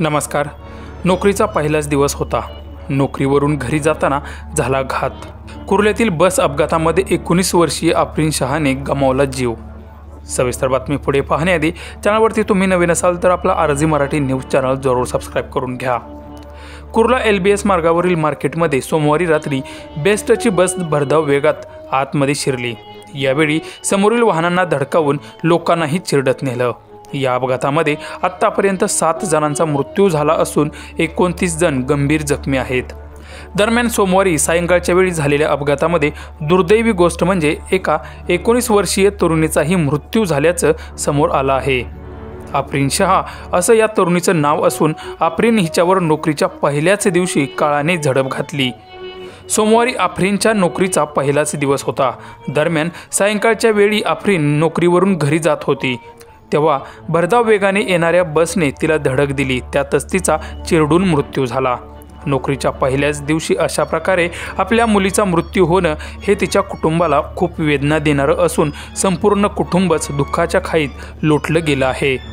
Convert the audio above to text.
नमस्कार. नोकरीचा पहिलाच दिवस होता. नोकरीवरून घरी जाताना झाला घात. कुर्ल्यातील बस अपघातामध्ये 19 वर्षीय आफरीन शहाने गमावला जीव. सविस्तर बातमी पुढे पाहण्याआधी चॅनलवरती तुम्ही नवीन असाल तर आपला आरजी मराठी न्यूज चॅनल जरूर सबस्क्राईब करून घ्या. कुर्ला LBS मार्गावरील मार्केटमध्ये सोमवारी रात्री बेस्टची बस भरधाव वेगात आतमध्ये शिरली. यावेळी समोरील वाहनांना धडकावून लोकांनाही चिरडत नेलं. या अपघातामध्ये आत्तापर्यंत 7 जणांचा मृत्यू झाला असून 29 जण गंभीर जखमी आहेत. दरम्यान सोमवारी सायंकाळच्या वेळी झालेल्या अपघातामध्ये दुर्दैवी गोष्ट म्हणजे एका 19 वर्षीय तरुणीचाही मृत्यू झाल्याचं समोर आलं आहे. आफरीन शहा असं या तरुणीचं नाव असून आफरीन हिच्यावर नोकरीच्या पहिल्याच दिवशी काळाने झडप घातली. सोमवारी आफरीनच्या नोकरीचा पहिलाच दिवस होता. दरम्यान सायंकाळच्या वेळी आफरीन नोकरीवरून घरी जात होती. तेव्हा भरधाव वेगाने येणाऱ्या बसने तिला धडक दिली. त्यातच तिचा चिरडून मृत्यू झाला. नोकरीच्या पहिल्याच दिवशी अशा प्रकारे आपल्या मुलीचा मृत्यू होणं हे तिच्या कुटुंबाला खूप वेदना देणारं असून संपूर्ण कुटुंबच दुःखाच्या खाईत लोटलं गेलं आहे.